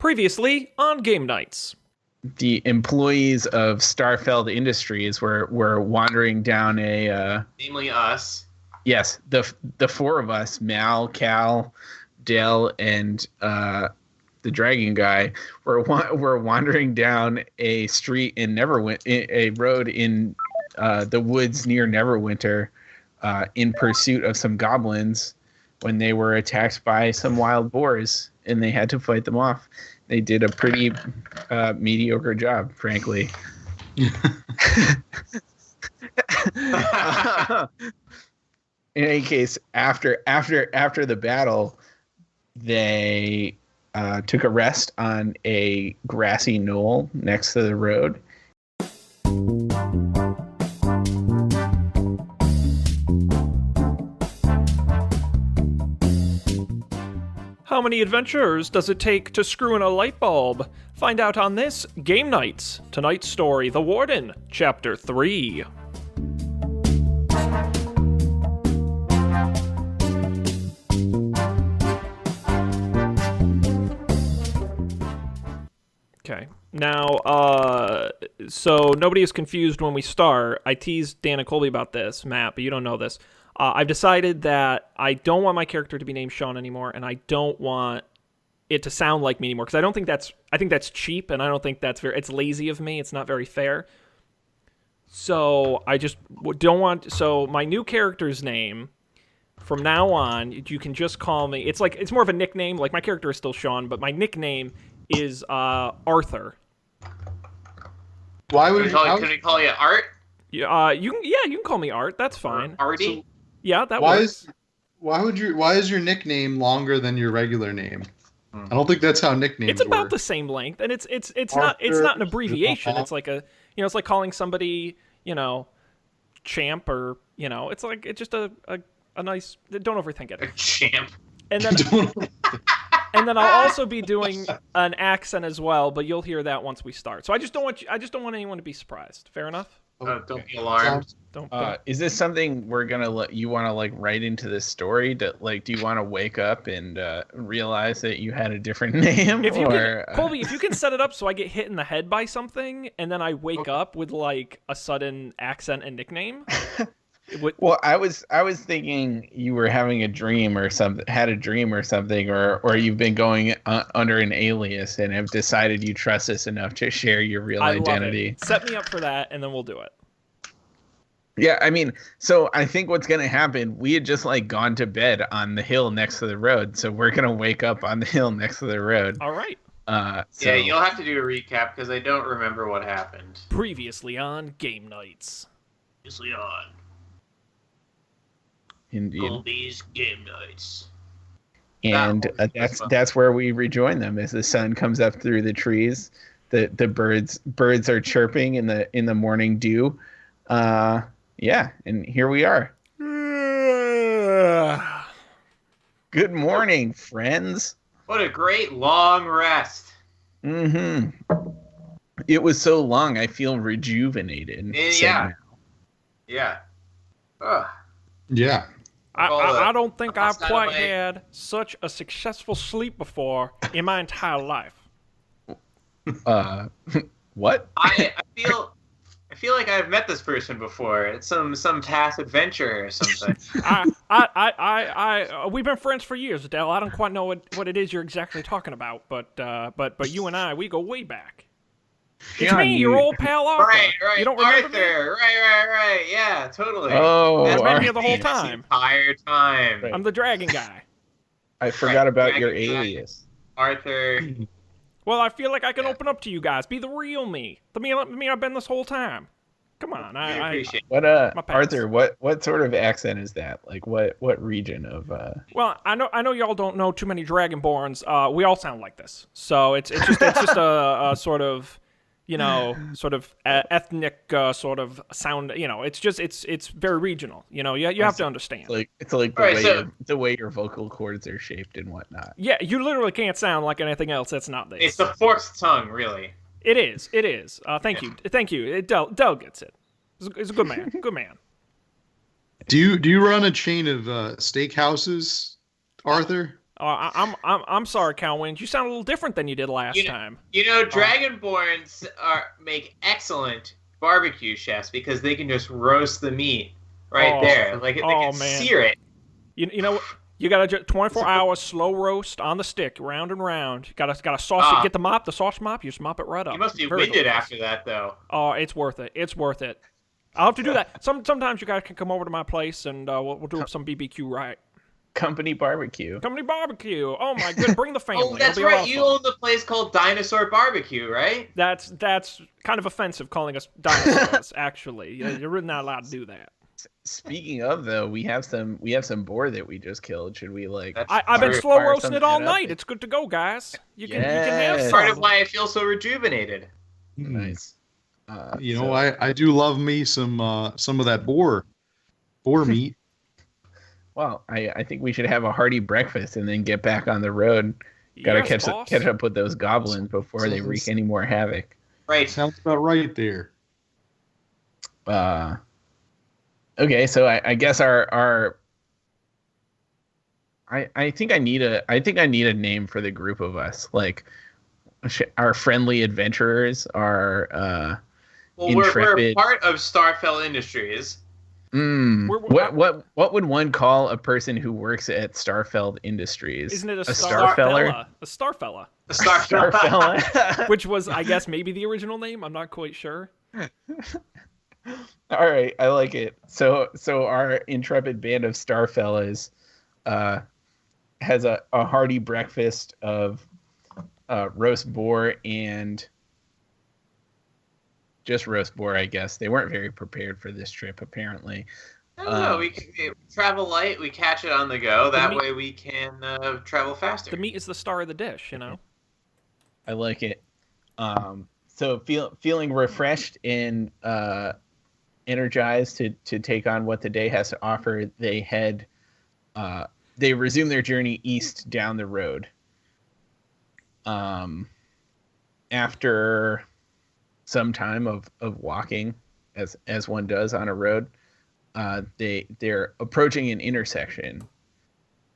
Previously on Game Nights. The employees of Starfeld Industries were wandering down a namely us. Yes, the four of us, Mal, Cal, Dale, and the dragon guy, were wandering down a street in a road in the woods near Neverwinter, in pursuit of some goblins when they were attacked by some wild boars, and they had to fight them off. They did a pretty mediocre job, frankly. In any case, after the battle, they took a rest on a grassy knoll next to the road. How many adventures does it take to screw in a light bulb? Find out on this Game Nights. Tonight's story, The Warden, Chapter 3. Okay. Now, so nobody is confused when we start. I teased Dan and Colby about this, Matt, but you don't know this. I've decided that I don't want my character to be named Sean anymore, and I don't want it to sound like me anymore, because I think that's cheap, and I don't think it's lazy of me. It's not very fair. So I just don't want, so my new character's name, from now on, you can just call me, it's more of a nickname, like my character is still Sean, but my nickname is Arthur. Why would can we call you Art? You can call me Art. That's fine. Artie? So, yeah, that works. Why is your nickname longer than your regular name? I don't think that's how nicknames work. It's about the same length, and it's not an abbreviation. It's like it's like calling somebody, champ, or it's just a nice. Don't overthink it. A champ. And then I'll also be doing an accent as well, but you'll hear that once we start. So I just don't want anyone to be surprised. Fair enough? Don't be alarmed. Don't. Is this something we're gonna you want to write into this story? Do you want to wake up and realize that you had a different name? Colby, if you can set it up so I get hit in the head by something and then I wake up with a sudden accent and nickname. Well, I was thinking you were having a dream or something, or you've been going under an alias and have decided you trust us enough to share your real identity. Love it. Set me up for that, and then we'll do it. Yeah, I mean, so I think what's going to happen, we had just gone to bed on the hill next to the road, so we're going to wake up on the hill next to the road. All right. Yeah, you'll have to do a recap because I don't remember what happened. Previously on Game Nights. Previously on Indeed. Colby's Game Nights. And that's where we rejoin them as the sun comes up through the trees. The birds are chirping in the morning dew. Yeah, and here we are. Good morning, friends. What a great long rest. Mm-hmm. It was so long, I feel rejuvenated. Yeah. Yeah. Ugh. Yeah. I don't think I've quite had such a successful sleep before in my entire life. What? I feel like I've met this person before. It's some past adventure or something. We've been friends for years, Dale. I don't quite know what it is you're exactly talking about, but you and I, we go way back. It's me, your old pal Arthur. Right. You don't remember Arthur. me? Right. Yeah, totally. Oh, I've been here the whole time. The entire time. I'm the dragon guy. I forgot about your alias. Arthur. Well, I feel like I can open up to you guys. Be the real me. The me I've been this whole time. Come on, I appreciate what Arthur, what sort of accent is that? What region of Well, I know y'all don't know too many Dragonborns. We all sound like this. So it's just a sort of ethnic sort of sound. It's very regional. You have to understand. It's like the way your vocal cords are shaped and whatnot. Yeah, you literally can't sound like anything else that's not this. It's the forked tongue, really. It is. Thank you. Del gets it. He's a good man. Good man. Do you run a chain of steakhouses, Arthur? I'm sorry, Calwins. You sound a little different than you did last time. Dragonborns make excellent barbecue chefs because they can just roast the meat there. Like they can sear it. You know, you got a 24 hours slow roast on the stick, round and round. You got to sauce it. Get the sauce mop. You just mop it right up. You must be winded after that, though. Oh, it's worth it. It's worth it. I'll have to do that. Sometimes you guys can come over to my place and we'll do some BBQ right. Company barbecue. Oh my good. Bring the family. Oh, that's right. Awesome. You own the place called Dinosaur Barbecue, right? That's kind of offensive calling us dinosaurs. Actually, you're not allowed to do that. Speaking of, though, we have some boar that we just killed. Should we I've been slow roasting it all night. It's good to go, guys. You can have some. Part of why I feel so rejuvenated. Nice. I do love me some of that boar meat. Well, I think we should have a hearty breakfast and then get back on the road. Got to catch up with those goblins before they wreak any more havoc. Right. Sounds about right there. Okay, so I guess I think I need a name for the group of us. Like our friendly adventurers, our we're part of Starfell Industries. What would one call a person who works at Starfell Industries? Isn't it a Starfella? A Starfella. A Starfella. Which was, I guess, maybe the original name. I'm not quite sure. All right, I like it. So our intrepid band of Starfellas has a hearty breakfast of roast boar and just roast boar, I guess. They weren't very prepared for this trip, apparently. No, we travel light. We catch it on the go. That way we can travel faster. The meat is the star of the dish, I like it. So feeling refreshed and energized to take on what the day has to offer, they resume their journey east down the road. After some time of walking, as one does on a road, they're approaching an intersection,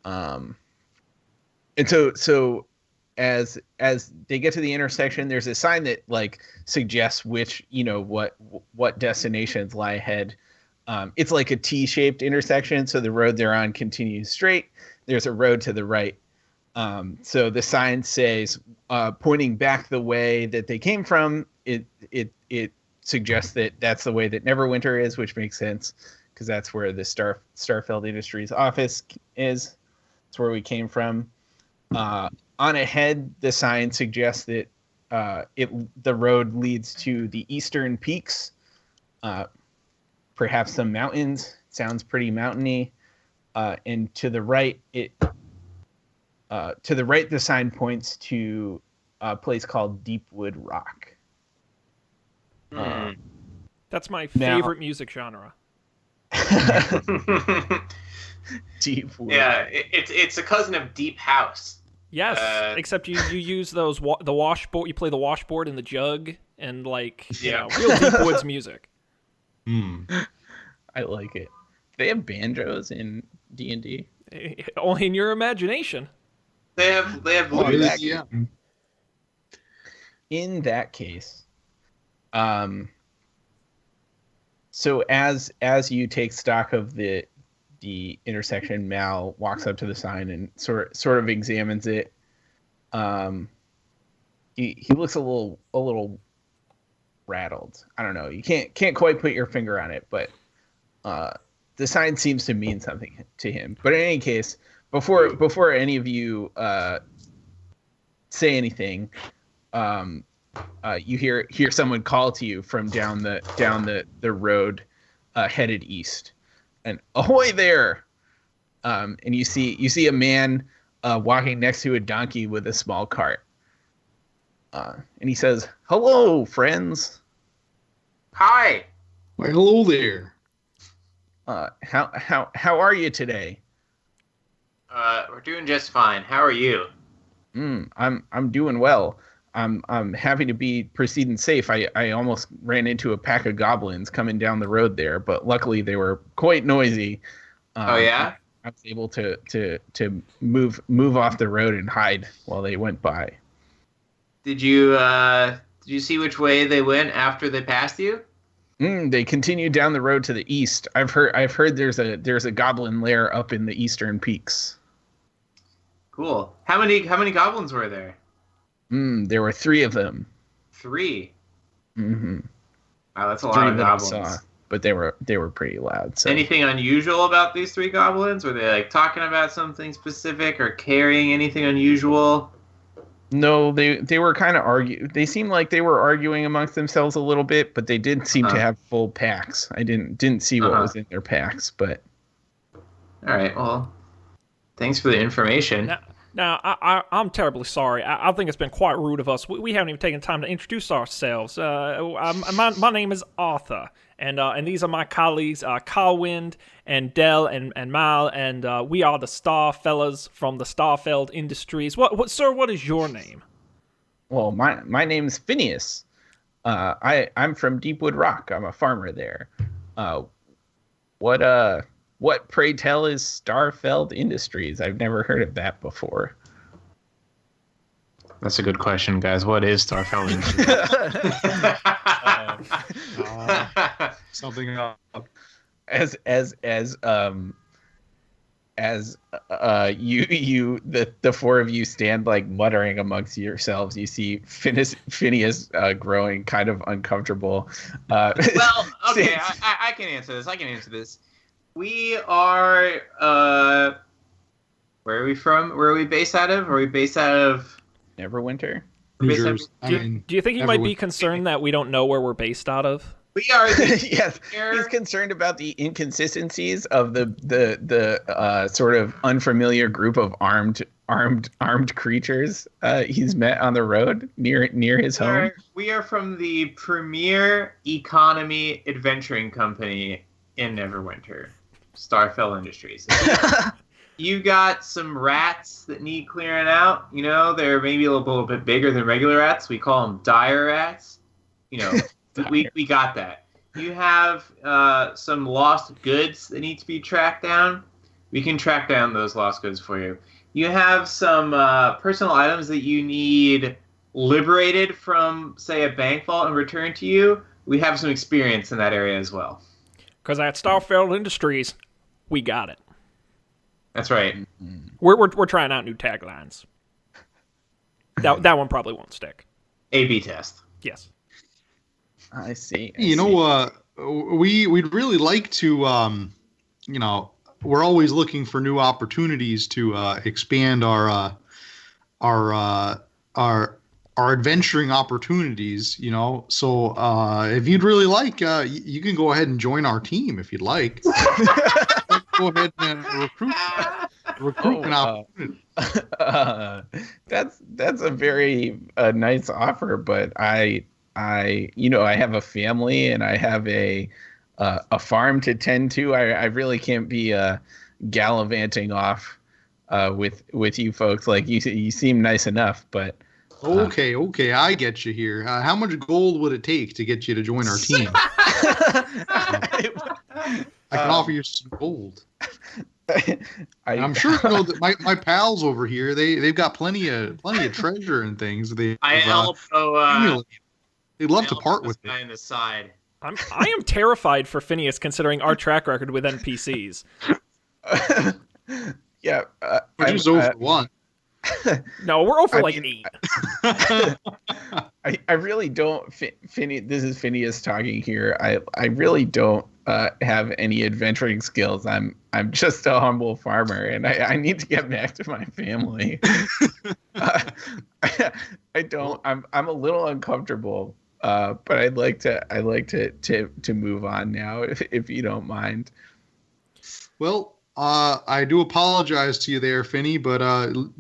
and so as they get to the intersection, there's a sign that suggests what destinations lie ahead. It's like a T-shaped intersection, so the road they're on continues straight. There's a road to the right. So the sign says, pointing back the way that they came from. It suggests that that's the way that Neverwinter is, which makes sense because that's where the Starfell Industries office is. That's where we came from. On ahead, the sign suggests that the road leads to the eastern peaks, perhaps some mountains. Sounds pretty mountainy. And to the right, the sign points to a place called Deepwood Rock. That's my favorite music genre. Deepwood. Yeah, it's a cousin of Deep House. Yes, except you use the washboard. You play the washboard in the jug and real Deep Woods music. I like it. They have banjos in D&D. Only in your imagination. They have blues. Yeah. In that case, so as you take stock of the intersection, Mal walks up to the sign and sort of examines it. He looks a little rattled. I don't know. You can't quite put your finger on it, but the sign seems to mean something to him. But in any case, before any of you say anything, you hear someone call to you from down the road headed east, and ahoy there! And you see a man walking next to a donkey with a small cart, and he says, "Hello, friends." Hi. Why, hello there. How are you today? We're doing just fine. How are you? I'm doing well. I'm happy to be proceeding safe. I almost ran into a pack of goblins coming down the road there, but luckily they were quite noisy. Oh yeah? I was able to move off the road and hide while they went by. Did you see which way they went after they passed you? They continued down the road to the east. I've heard there's a goblin lair up in the eastern peaks. Cool. How many goblins were there? There were 3 of them. 3. Mm-hmm. Wow, that's a 3 lot of that goblins. I saw, but they were pretty loud. So. Anything unusual about these 3 goblins? Were they like talking about something specific or carrying anything unusual? No, they were kind of arguing. They seemed like they were arguing amongst themselves a little bit, but they didn't seem to have full packs. I didn't see what was in their packs, but. All right. Well, thanks for the information. Now, I'm terribly sorry. I think it's been quite rude of us. We haven't even taken time to introduce ourselves. My name is Arthur, and these are my colleagues, Carwind and Dell and Mal, and we are the Star Fellas from the Starfeld Industries. Sir, what is your name? Well, my name's Phineas. I'm from Deepwood Rock. I'm a farmer there. What, pray tell, is Starfeld Industries? I've never heard of that before. That's a good question, guys. What is Starfeld Industries? Something up. As the 4 of you stand like muttering amongst yourselves, you see Phineas growing kind of uncomfortable. Well, okay, I can answer this. We are, where are we from? Where are we based out of? Are we based out of Neverwinter? Do you think he might be concerned that we don't know where we're based out of? We are. Yes, he's concerned about the inconsistencies of the sort of unfamiliar group of armed creatures he's met on the road near his home. We are from the premier economy adventuring company in Neverwinter. Starfell Industries. You got some rats that need clearing out. You know, they're maybe a little bit bigger than regular rats. We call them dire rats. You know, we got that. You have some lost goods that need to be tracked down. We can track down those lost goods for you. You have some personal items that you need liberated from, say, a bank vault and returned to you. We have some experience in that area as well. Because at Starfeld Industries, we got it. That's right. We're trying out new taglines. That one probably won't stick. A/B test. Yes. I see. We'd really like to, we're always looking for new opportunities to expand our adventuring opportunities, So if you'd really like, you can go ahead and join our team if you'd like. Go ahead and recruit an opportunity. That's a very nice offer, but I have a family and I have a farm to tend to. I really can't be gallivanting off with you folks. Like you seem nice enough, but. Okay, I get you here. How much gold would it take to get you to join our team? I can offer you some gold. I'm sure you know that my pals over here, they've got plenty of treasure and things. They'd love to part with it. On the side. I am terrified for Phineas considering our track record with NPCs. Yeah, we're just over 1. No, we're over 8. I really don't. This is Phineas talking here. I really don't have any adventuring skills. I'm just a humble farmer, and I need to get back to my family. I don't. I'm a little uncomfortable, but I'd like to move on now, if you don't mind. Well. I do apologize to you there, Finny, but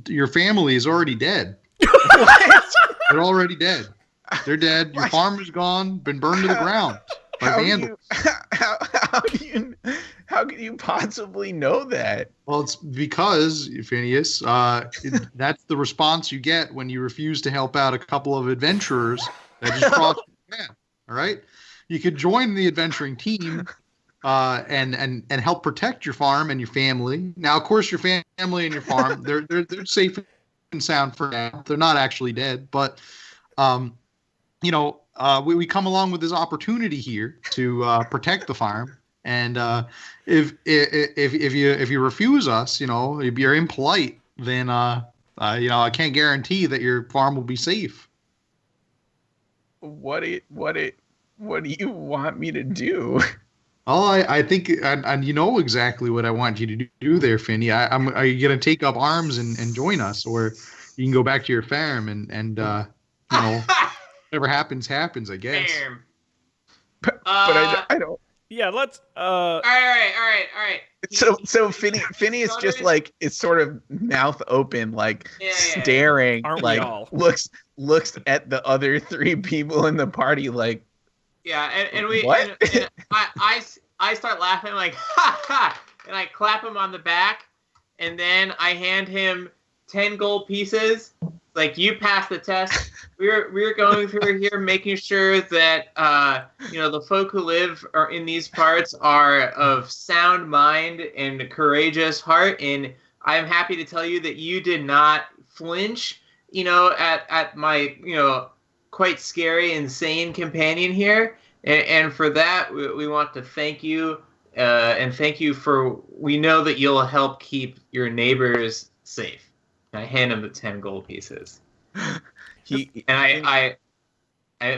your family is already dead. What? They're already dead. They're dead. Your farm is gone, been burned to the ground by vandals. How can you possibly know that? Well, it's because, Phineas, that's the response you get when you refuse to help out a couple of adventurers that just crossed your path. All right? You could join the adventuring team. and help protect your farm and your family. Now, of course, your family and your farm they're safe and sound for now. They're not actually dead, but we come along with this opportunity here to protect the farm. And if you refuse us, if you're impolite, then I can't guarantee that your farm will be safe. What do you want me to do? Oh, I think, and you know exactly what I want you to do there, Finny. Are you gonna take up arms and join us, or you can go back to your farm and whatever happens, I guess. Bam. But I don't. Yeah, let's. All right. So Finny is just like, it's sort of mouth open, like staring, Aren't we like all? looks at the other three people in the party, like. Yeah, and we. What? And I start laughing like ha ha, and I clap him on the back, and then I hand him 10 gold pieces. Like, you passed the test. We're going through here making sure that the folk who live in these parts are of sound mind and courageous heart, and I'm happy to tell you that you did not flinch, at my quite scary, insane companion here, and for that we want to thank you, and thank you for, we know that you'll help keep your neighbors safe. I hand him the 10 gold pieces. I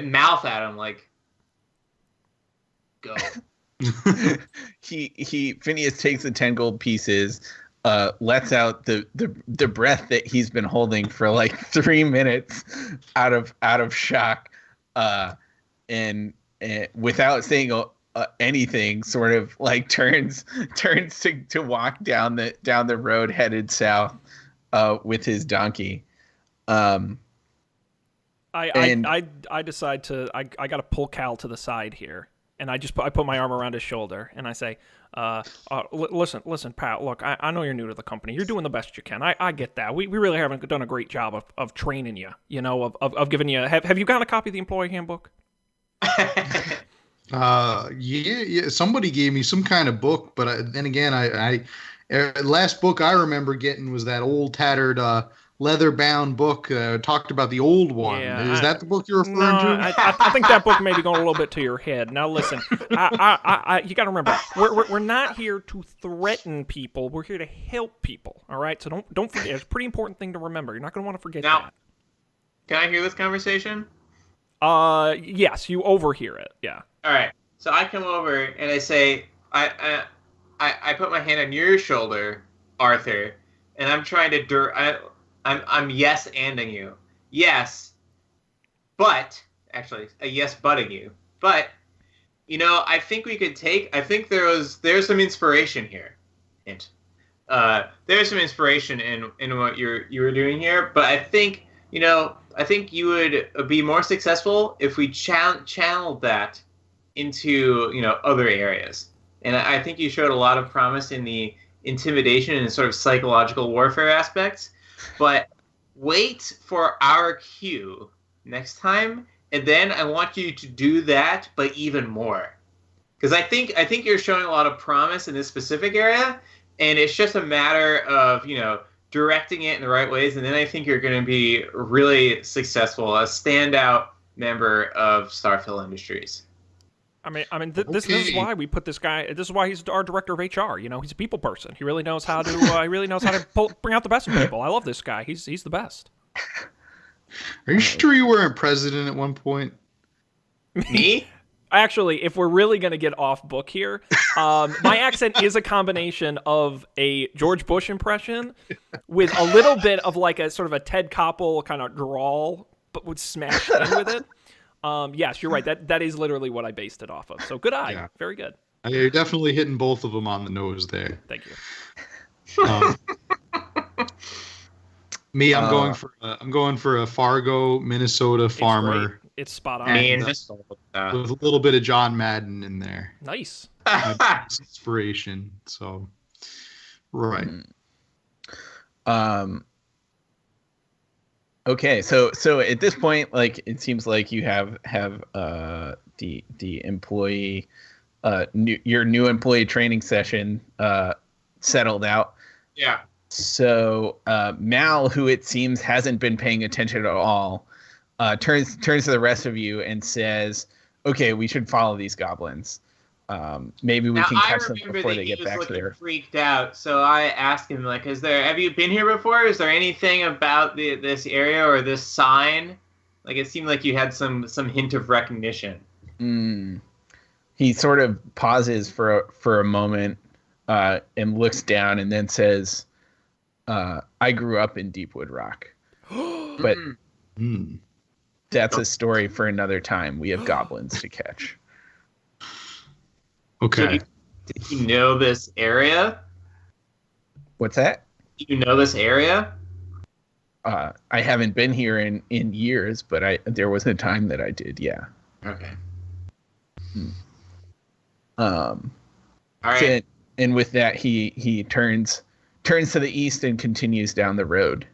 mouth at him like, go. Phineas takes the 10 gold pieces, lets out the breath that he's been holding for like 3 minutes out of shock, and without saying anything, sort of like turns to walk down the road headed south with his donkey. I decide to I got to pull Cal to the side here, and I put my arm around his shoulder and I say, listen, Pat. Look, I know you're new to the company. You're doing the best you can. I get that. We really haven't done a great job of training you. Of giving you. Have you gotten a copy of the employee handbook? Yeah. Somebody gave me some kind of book, but then again, I last book I remember getting was that old tattered leather-bound book. Talked about the old one. Yeah, Is that the book you're referring to? I think that book may be going a little bit to your head. Now listen, you got to remember, we're not here to threaten people. We're here to help people. All right, so don't forget. It's a pretty important thing to remember. You're not going to want to forget that. Can I hear this conversation? Yes, you overhear it. Yeah. All right. So I come over and I say, I put my hand on your shoulder, Arthur, and I'm trying to I'm yes-anding you. Yes, but actually a yes-butting you. But I think we could I think there's some inspiration here. Hint. There's some inspiration in what you were doing here, but I think you would be more successful if we channeled that into other areas. And I think you showed a lot of promise in the intimidation and sort of psychological warfare aspects. But wait for our cue next time, and then I want you to do that, but even more. Because I think you're showing a lot of promise in this specific area, and it's just a matter of directing it in the right ways, and then I think you're going to be really successful, a standout member of Starfill Industries. This is why we put this guy. This is why he's our director of HR. He's a people person. He really knows how to bring out the best in people. I love this guy. He's the best. Are you sure you weren't president at one point? Me? Actually, if we're really going to get off book here, my accent is a combination of a George Bush impression with a little bit of like a sort of a Ted Koppel kind of drawl, but would smash in with it. Yes, you're right. That is literally what I based it off of. So good eye. Yeah. Very good. You're definitely hitting both of them on the nose there. Thank you. Me, I'm going for a Fargo, Minnesota farmer. It's spot on. And, with a little bit of John Madden in there. Nice. Inspiration. So, right. Okay, so at this point, like, it seems like you have the employee your new employee training session settled out. Yeah. So Mal, who it seems hasn't been paying attention at all, turns to the rest of you and says, "Okay, we should follow these goblins. Maybe we Now, can catch them remember before that they get he back was to looking their." freaked out, so I asked him, like, have you been here before? Is there anything about this area or this sign? Like, it seemed like you had some hint of recognition. He sort of pauses for a moment and looks down and then says, "I grew up in Deepwood Rock, but that's a story for another time. We have goblins to catch." Okay. Did you know this area? What's that? Do you know this area? I haven't been here in years, but there was a time that I did. Yeah. Okay. All right. And with that, he turns to the east and continues down the road.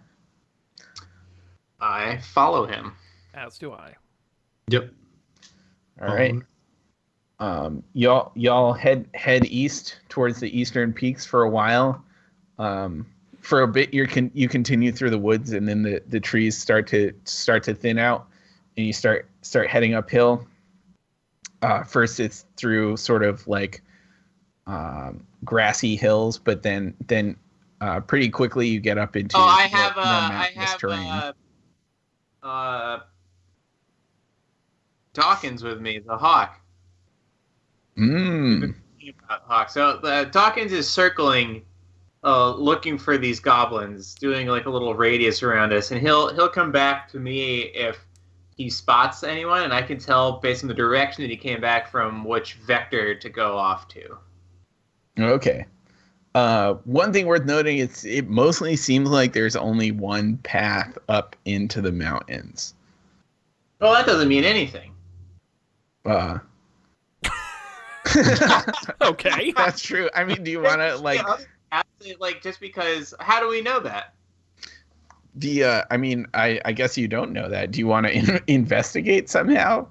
I follow him. As do I. Yep. All right. Y'all head east towards the eastern peaks for a while. For a bit, you continue through the woods, and then the trees start to thin out, and you start heading uphill. First, it's through sort of like grassy hills, but then pretty quickly you get up into I mountainous terrain. Dawkins with me, the hawk. Hawk. So Dawkins is circling, looking for these goblins, doing like a little radius around us, and he'll come back to me if he spots anyone, and I can tell based on the direction that he came back from which vector to go off to. Okay. One thing worth noting is it mostly seems like there's only one path up into the mountains. Well, that doesn't mean anything. Okay. That's true. I mean, do you want to like just because? How do we know that? I mean, I guess you don't know that. Do you want to investigate somehow?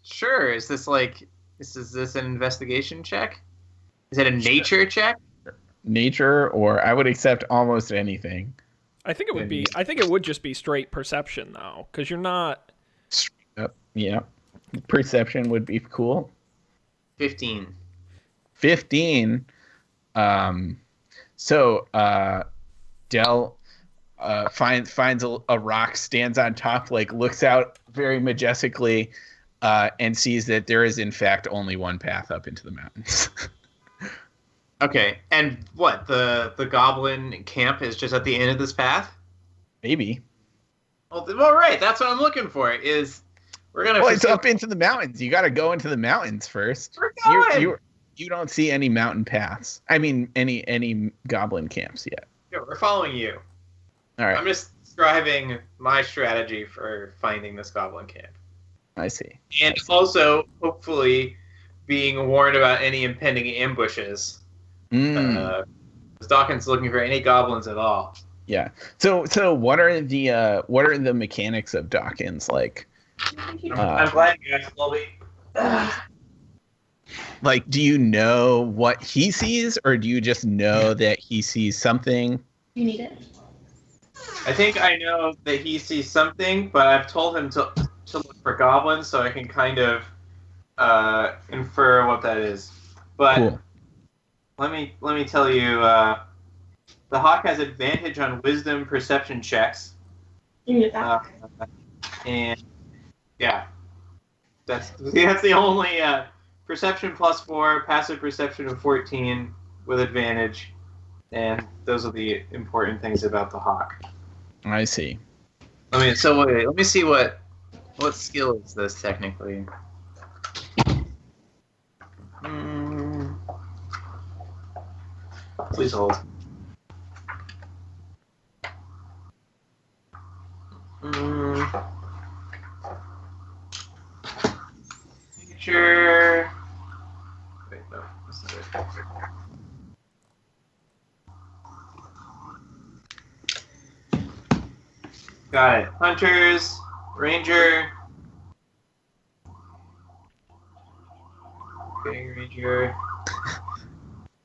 Sure. Is this an investigation check? Is it a nature check? Nature, or I would accept almost anything. I think it would just be straight perception though, because you're not. Yeah. Perception would be cool. 15. 15. So Del finds a rock, stands on top, like looks out very majestically, and sees that there is in fact only one path up into the mountains. Okay, and what, the goblin camp is just at the end of this path? Maybe. Well, right, that's what I'm looking for, is we're going to... Well, it's up into the mountains. You got to go into the mountains first. We're going! You don't see any mountain paths. I mean, any goblin camps yet. Yeah, we're following you. All right. I'm just describing my strategy for finding this goblin camp. I see. And also, hopefully, being warned about any impending ambushes. Dawkins looking for any goblins at all. Yeah. So what are the mechanics of Dawkins like? I'm glad you asked, Colby. Like, do you know what he sees, or do you just know that he sees something? You need it. I think I know that he sees something, but I've told him to look for goblins, so I can kind of infer what that is. But cool. Let me tell you, the hawk has advantage on wisdom perception checks. You need that. And yeah, that's the only perception +4, passive perception of 14 with advantage, and those are the important things about the hawk. I see. Wait, let me see what skill is this technically. Please hold. Nature. Wait, no, that's not it. Got it. Hunters, Ranger. Gang Ranger.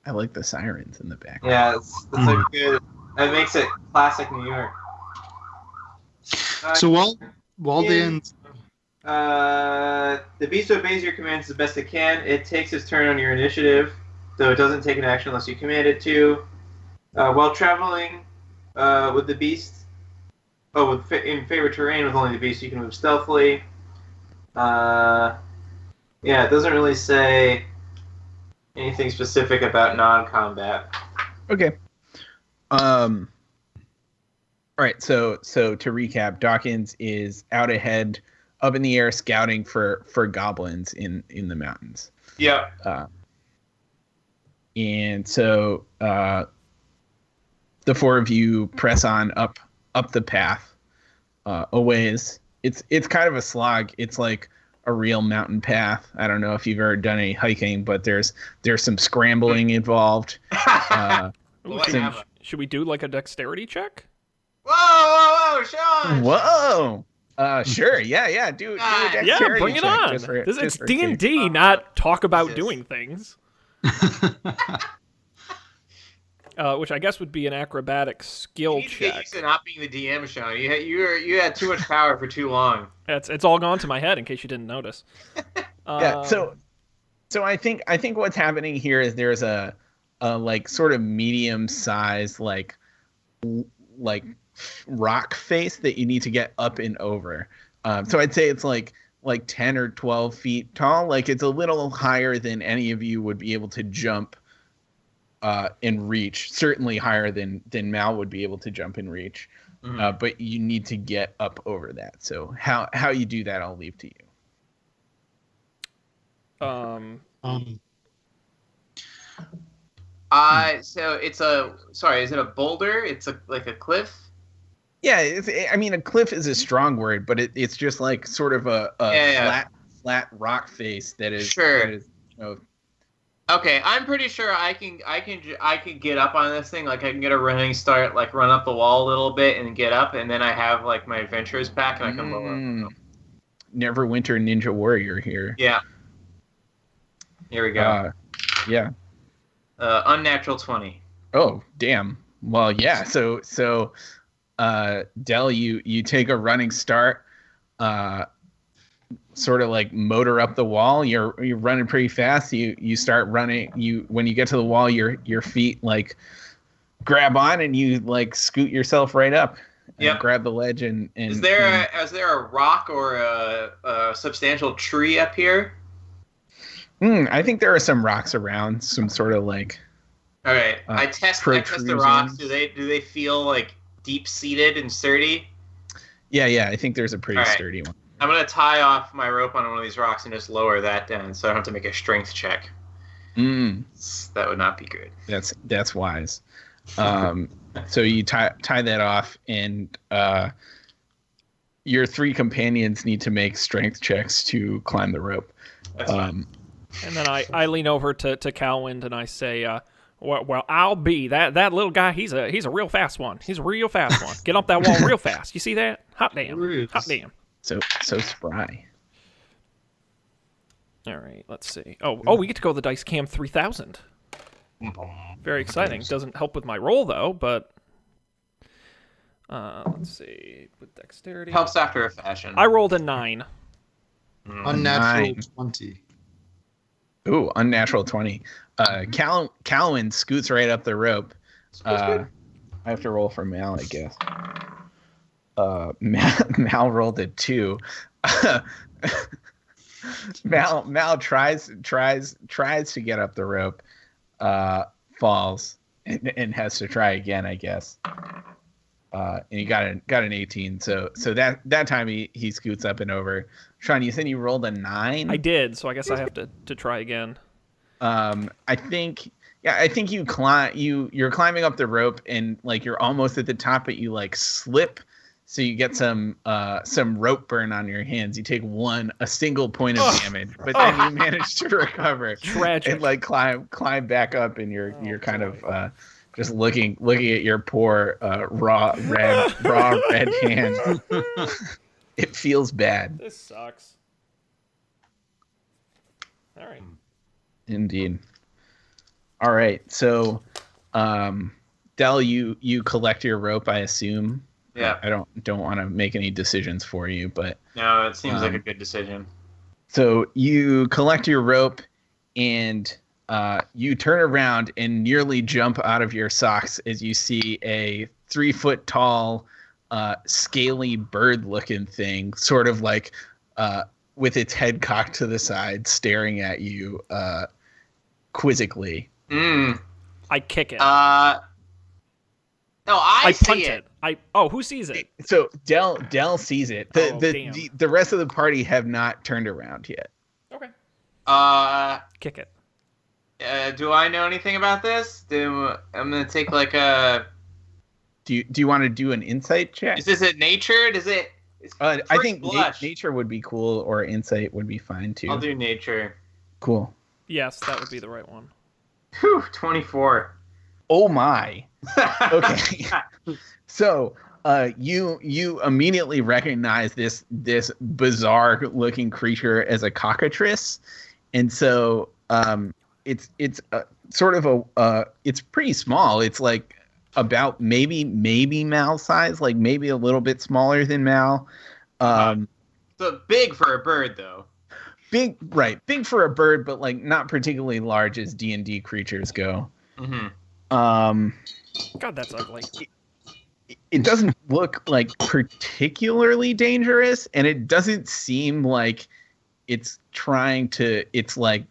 I like the sirens in the back. Yeah, it's a good. It makes it classic New York. So while Dan, The beast obeys your commands the best it can. It takes its turn on your initiative, though it doesn't take an action unless you command it to. While traveling with the beast, in favorite terrain with only the beast, you can move stealthily. Yeah, it doesn't really say anything specific about non-combat. Okay. All right. So to recap, Dawkins is out ahead, up in the air, scouting for goblins in the mountains. Yeah. And so the four of you press on up the path a ways. It's kind of a slog. It's like a real mountain path. I don't know if you've ever done any hiking, but there's some scrambling involved. Should we do like a dexterity check? Whoa, Sean! Whoa! Sure, yeah. Do a dexterity Yeah, bring it check on. just for- It's just for D&D, not talk about Jesus. doing things. Which I guess would be an acrobatic skill You need to get check. used to not being the DM, Sean. You had too much power for too long. It's all gone to my head in case you didn't notice. Yeah. So I think what's happening here is there's a like sort of medium size like rock face that you need to get up and over. So I'd say it's like 10 or 12 feet tall. Like it's a little higher than any of you would be able to jump and reach. Certainly higher than Mal would be able to jump and reach. Mm-hmm. But you need to get up over that. So how you do that, I'll leave to you. So it's is it a boulder? It's like a cliff? Yeah, a cliff is a strong word, but it's just like sort of a flat rock face that is. Sure. That is, Okay, I'm pretty sure I can get up on this thing. Like I can get a running start, like run up the wall a little bit and get up, and then I have like my adventurers pack and I can lower. Neverwinter Ninja Warrior here. Yeah. Here we go. Yeah. Unnatural 20. Oh, damn. Well, yeah. So Del, you take a running start, sort of like motor up the wall. You're running pretty fast. You start running. When you get to the wall, your feet like grab on and you like scoot yourself right up. And grab the ledge and is there a rock or a substantial tree up here? I think there are some rocks around, some sort of like. All right, I test the rocks. Do they feel like deep seated and sturdy? Yeah. I think there's a pretty sturdy one. I'm gonna tie off my rope on one of these rocks and just lower that down, so I don't have to make a strength check. That would not be good. That's wise. So you tie that off, and your three companions need to make strength checks to climb the rope. That's fine. And then I lean over to Calwind and I say, well, I'll be that little guy. He's a real fast one. He's a real fast one. Get up that wall real fast. You see that? Hot damn. Hot damn. So spry. All right, let's see. Oh, we get to go to the Dice Cam 3000. Very exciting. Doesn't help with my roll though, but let's see. With dexterity. Helps after a fashion. I rolled a 9. Unnatural 20. Ooh, unnatural 20. Calwin scoots right up the rope. I have to roll for Mal, I guess. Mal rolled a 2. Mal tries to get up the rope, falls, and has to try again, I guess. And he got an 18. So that time he scoots up and over. Sean, you said you rolled a 9? I did, so I guess I have to try again. I think you're climbing up the rope and like you're almost at the top, but you like slip, so you get some rope burn on your hands. You take a single point of damage, but then you manage to recover. Tragic. And like climb back up, and you're kind of just looking at your poor raw red hands. It feels bad. This sucks. All right. Indeed. All right. So, Del, you collect your rope, I assume. Yeah. I don't want to make any decisions for you, but No, it seems like a good decision. so you collect your rope and you turn around and nearly jump out of your socks as you see a 3-foot tall, scaly bird-looking thing, sort of like with its head cocked to the side, staring at you quizzically. I kick it. No, I see punch it. Who sees it? So Del sees it. Damn. The rest of the party have not turned around yet. Okay. Kick it. Do I know anything about this? I'm gonna take like a. Do you want to do an insight check? Is this at nature? Does it? I think blush. nature would be cool, or insight would be fine too. I'll do nature. Cool. Yes, that would be the right one. Whew, 24. Oh my. Okay. So you immediately recognize this bizarre looking creature as a cockatrice, and so it's sort of it's pretty small. It's like about maybe Mal size, like maybe a little bit smaller than Mal. So big for a bird, though. Big for a bird, but like not particularly large as D&D creatures go. Mm-hmm. God, that's ugly. It doesn't look like particularly dangerous, and it doesn't seem like it's like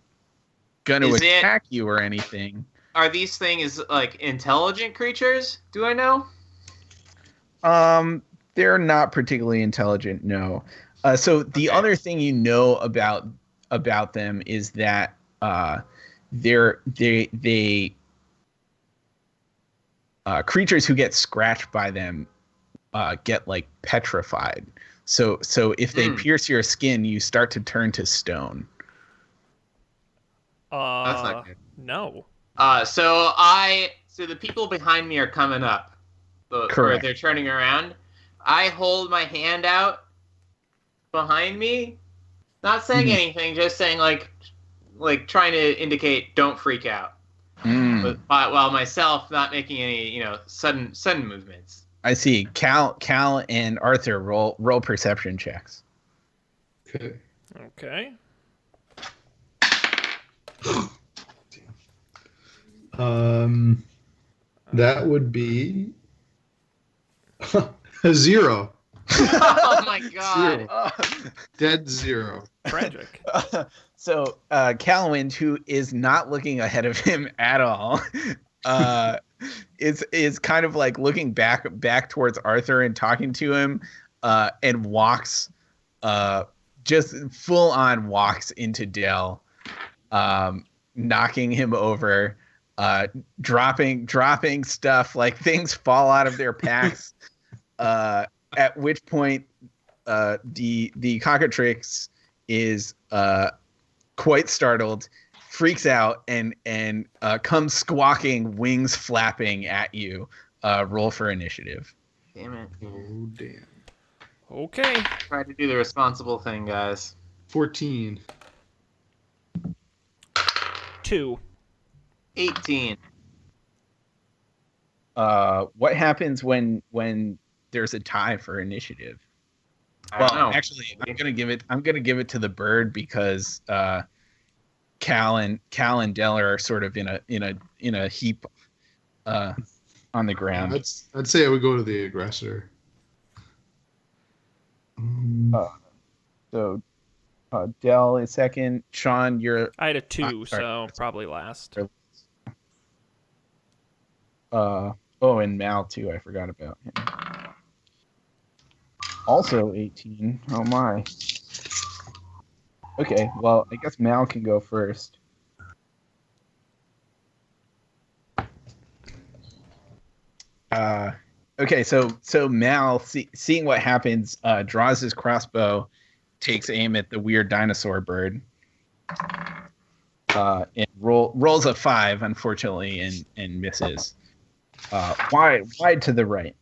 gonna attack you or anything. Are these things like intelligent creatures? Do I know? They're not particularly intelligent, no. So the other thing you know about them is that they creatures who get scratched by them get like petrified. So if they pierce your skin, you start to turn to stone. That's not good. No. So the people behind me are coming up. Correct. Or they're turning around. I hold my hand out behind me, not saying anything, just saying like trying to indicate don't freak out. But while myself not making any, sudden movements. I see. Cal and Arthur roll perception checks. Okay. That would be a 0. Oh my god. 0. Dead 0. Tragic. So Calwind, who is not looking ahead of him at all, is kind of like looking back towards Arthur and talking to him, and walks, just full on walks into Dell, knocking him over, dropping stuff, like things fall out of their packs. At which point, the cockatrix is quite startled, freaks out, and comes squawking, wings flapping at you. Roll for initiative. Damn it. Oh, damn. Okay. Try to do the responsible thing, guys. 14. 2. 18. What happens when there's a tie for initiative? I don't know. Actually, I'm gonna give it to the bird because Cal and Dell are sort of in a heap on the ground. I'd say I would go to the aggressor. So Dell is second. Sean, you're. I had a 2, sorry. so probably last. And Mal too. I forgot about him. Also 18. Oh my. Okay, well, I guess Mal can go first. Okay, so Mal, seeing what happens, draws his crossbow, takes aim at the weird dinosaur bird, and rolls a 5, unfortunately, and misses. Wide to the right.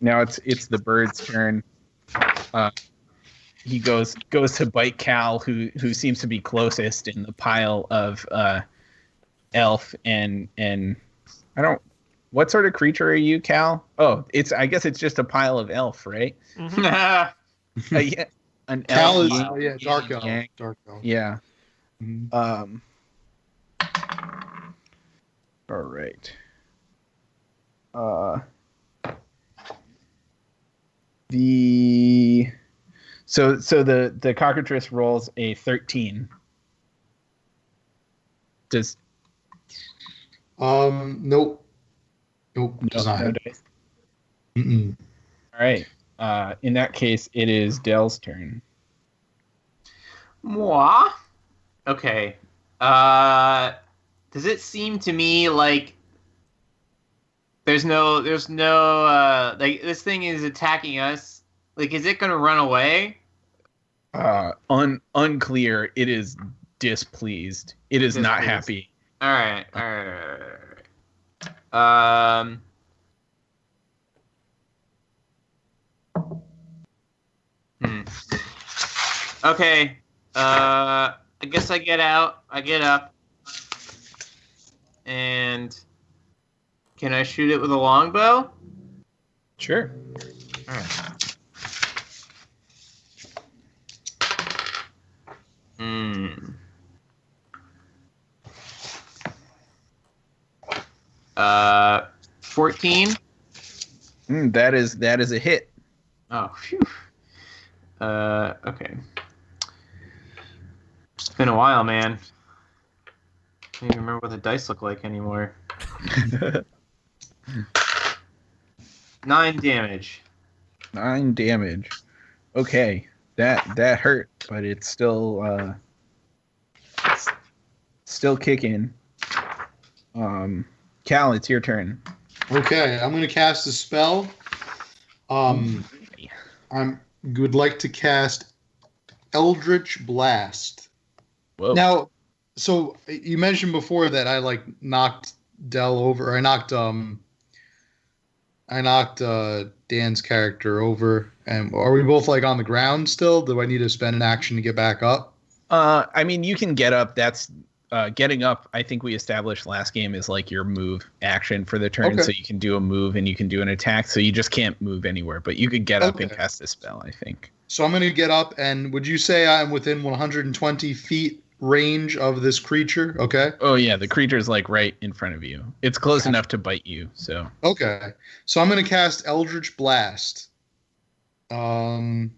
Now it's the bird's turn. he goes to bite Cal, who seems to be closest in the pile of elf and I don't. What sort of creature are you, Cal? Oh, I guess it's just a pile of elf, right? Yeah, an Cal elf. is dark elf. Yang. Dark elf. Yeah. Mhm. All right. So the cockatrice rolls a 13. Does Nope. Nope. Does not no hit. dice? Mm-mm. All right. In that case, it is Dell's turn. Moi? Okay. Does it seem to me like there's no like this thing is attacking us? Like, is it gonna run away? Unclear. It is displeased. It is not happy. All right. Okay. I guess I get out. I get up. And can I shoot it with a longbow? Sure. All right. Hmm. 14. That is a hit. Oh, phew. Okay. It's been a while, man. I don't even remember what the dice look like anymore. 9 damage. 9 damage. Okay, that hurt, but it's still kicking. Cal, it's your turn. Okay, I'm going to cast a spell. I would like to cast Eldritch Blast. Whoa. Now, so you mentioned before that I knocked Dell over. I knocked Dan's character over. And are we both on the ground still? Do I need to spend an action to get back up? I mean, you can get up. That's getting up. I think we established last game is your move action for the turn, Okay. so you can do a move and you can do an attack. So you just can't move anywhere, but you could get up and Okay. cast a spell. I think. So I'm going to get up, and would you say I'm within 120 feet range of this creature? Okay. Oh yeah, the creature's right in front of you. It's close enough to bite you. So. Okay. So I'm going to cast Eldritch Blast. On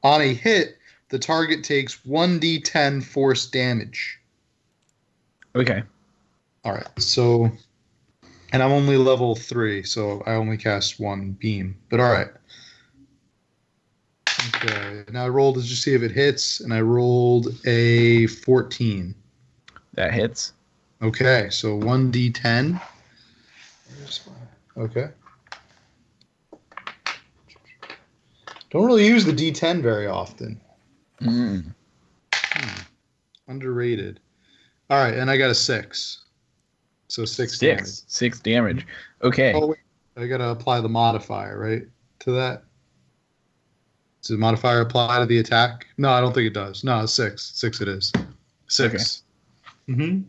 a hit, the target takes 1d10 force damage. Okay. All right. So, and I'm only level 3, so I only cast 1 beam. But all right. Okay. Now I rolled to just see if it hits, and I rolled a 14. That hits. Okay. So 1d10. Okay. Don't really use the d10 very often. Underrated. All right, and I got a 6. So 6 damage. 6 damage. Okay. Oh, wait. I got to apply the modifier, right, to that? Does the modifier apply to the attack? No, I don't think it does. No, it's 6. 6 it is. 6. Okay.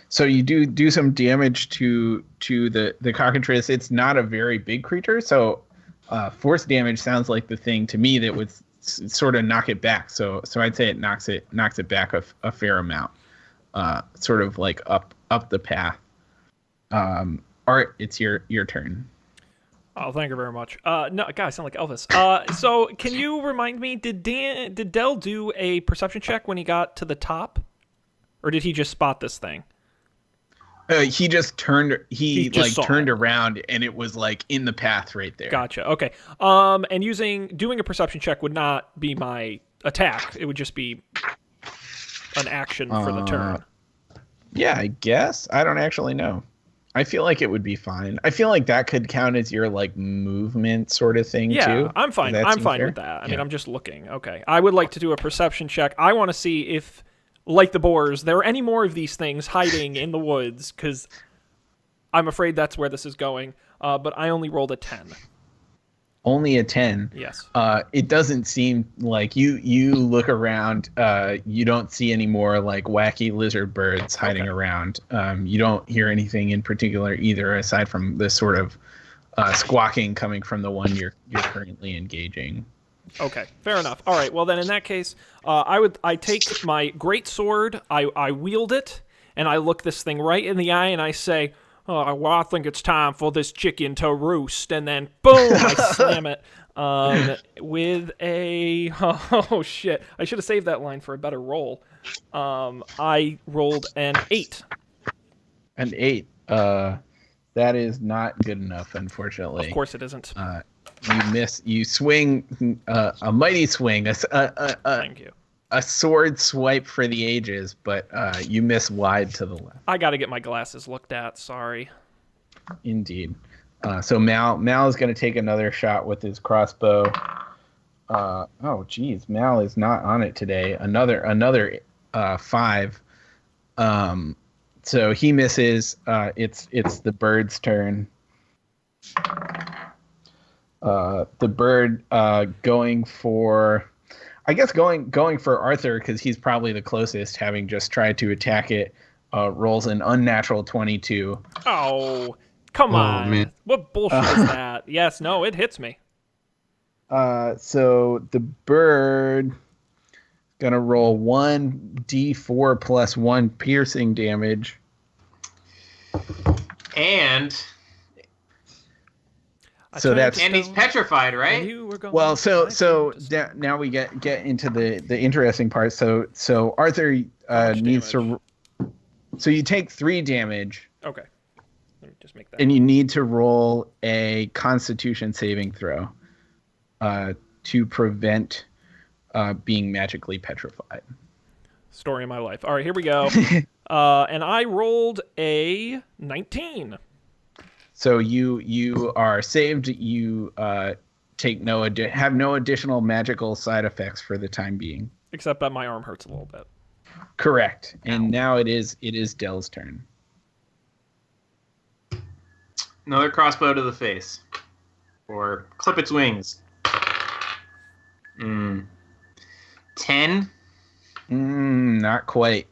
So you do some damage to the cockatrice. It's not a very big creature, so force damage sounds like the thing to me that would sort of knock it back. So I'd say it knocks it back a fair amount. Sort of up the path. Art, it's your turn. Oh, thank you very much. No, God, I sound like Elvis. So can you remind me, did Dell do a perception check when he got to the top? Or did he just spot this thing? He just turned. He just saw turned it. around, and it was in the path right there. Gotcha. Okay. And doing a perception check would not be my attack. It would just be an action for the turn. Yeah, I guess. I don't actually know. I feel like it would be fine. I feel like that could count as your movement sort of thing Yeah, too. I'm fine. Does that I'm seem fine fair? with that. I Yeah. mean, I'm just looking. Okay. I would like to do a perception check. I want to see if, like the boars, there are any more of these things hiding in the woods, because I'm afraid that's where this is going. But I only rolled a 10. Only a 10. Yes. It doesn't seem like you look around. You don't see any more like wacky lizard birds hiding around. You don't hear anything in particular either, aside from this sort of squawking coming from the one you're currently engaging. Okay, fair enough. All right, well then in that case, I take my great sword, I wield it, and I look this thing right in the eye, and I say, "Oh, well, I think it's time for this chicken to roost," and then boom, I slam it with a oh shit! I should have saved that line for a better roll. I rolled an 8. An 8. That is not good enough, unfortunately. Of course it isn't. You miss. You swing a mighty swing. Thank you. A sword swipe for the ages, but you miss wide to the left. I got to get my glasses looked at. Sorry. Indeed. So Mal is going to take another shot with his crossbow. Oh, geez, Mal is not on it today. Another 5. So he misses. It's the bird's turn. The bird going for, I guess going for Arthur because he's probably the closest, having just tried to attack it. Rolls an unnatural 22. Oh, come on! Man. What bullshit is that? Yes, no, it hits me. So the bird gonna roll 1d4 plus 1 piercing damage. And So that's he's petrified, right? well. So now we get into the interesting part. So Arthur needs to. So you take 3 damage. Okay. Let me just make that. And you need to roll a Constitution saving throw to prevent being magically petrified. Story of my life. All right, here we go. And I rolled a 19. So you are saved. You take have no additional magical side effects for the time being. Except that my arm hurts a little bit. Correct. And now it is Dell's turn. Another crossbow to the face. Or clip its wings. 10? Not quite.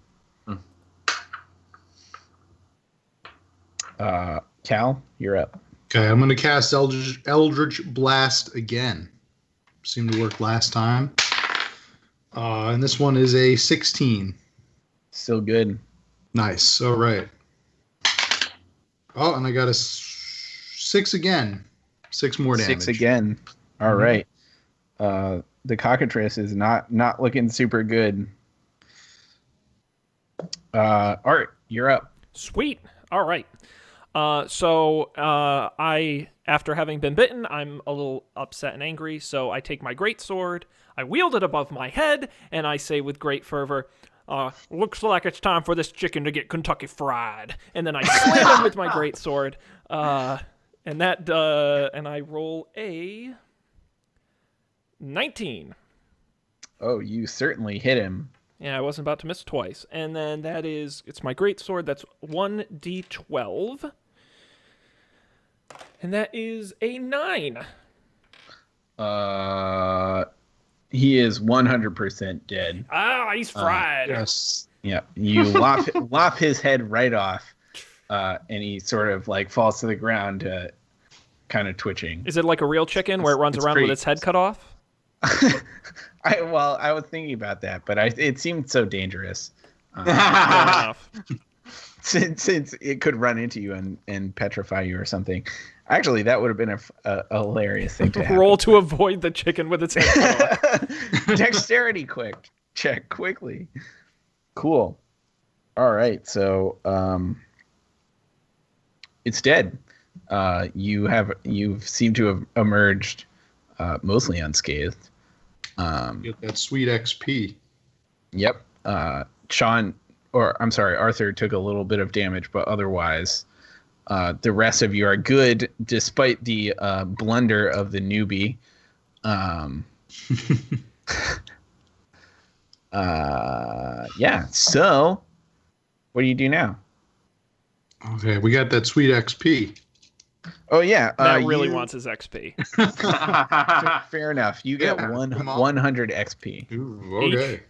Cal, you're up. Okay, I'm going to cast Eldritch Blast again. Seemed to work last time. And this one is a 16. Still good. Nice. All right. Oh, and I got a 6 again. 6 more damage. 6 again. All right. The cockatrice is not looking super good. Art, you're up. Sweet. All right. So I, after having been bitten, I'm a little upset and angry. So I take my great sword, I wield it above my head, and I say with great fervor, "Looks like it's time for this chicken to get Kentucky fried." And then I slam him with my great sword, and I roll a 19. Oh, you certainly hit him. Yeah, I wasn't about to miss twice. And then it's my great sword. That's 1d12. And that is a 9. He is 100% dead. Ah, he's fried. Yes. Yeah, you lop his head right off, and he sort of like falls to the ground, kind of twitching. Is it like a real chicken where it runs It's around pretty- with its head cut off? I was thinking about that, but it seemed so dangerous. Fair enough. Since it could run into you and petrify you or something. Actually, that would have been a hilarious thing to happen. Roll to avoid the chicken with its head cut off. Dexterity check quickly. Cool. All right, so it's dead. You seem to have emerged mostly unscathed. Get that sweet XP. Yep. Arthur took a little bit of damage, but otherwise, the rest of you are good, despite the blunder of the newbie. Yeah. So, what do you do now? Okay, we got that sweet XP. Oh yeah, Matt really wants his XP. Fair enough. You get Yeah, come on. 100 XP. Ooh, okay.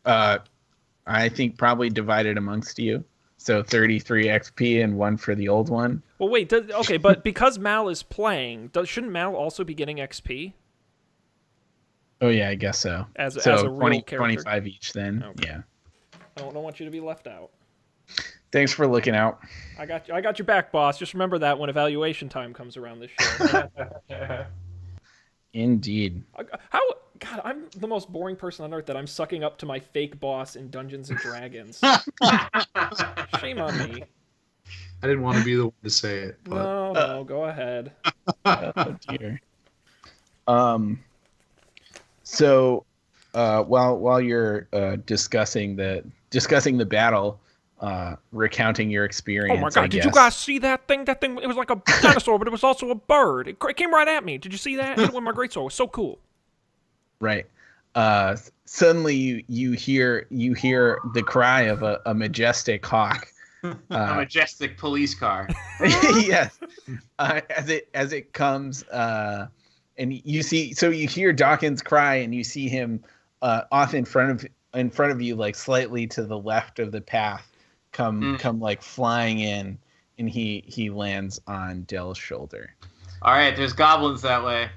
I think probably divided amongst you. So 33 XP and 1 for the old one. Well, wait. Okay, but because Mal is playing, shouldn't Mal also be getting XP? Oh yeah, I guess so. As so a real character? 25 each then. Okay. Yeah. I don't want you to be left out. Thanks for looking out. I got your back, boss. Just remember that when evaluation time comes around this show. Indeed. God, I'm the most boring person on earth that I'm sucking up to my fake boss in Dungeons and Dragons. Shame on me. I didn't want to be the one to say it. But... No, go ahead. Oh dear. So, while you're discussing the battle, recounting your experience. Oh my God! Did you guys see that thing? That thing, it was like a dinosaur, but it was also a bird. It came right at me. Did you see that? It hit with my greatsword. It was so cool. Right. Suddenly you hear the cry of a majestic hawk. A majestic police car. Yes. As it comes, and you hear Dawkins cry, and you see him off in front of you, like slightly to the left of the path, come like flying in, and he lands on Dell's shoulder. All right, there's goblins that way.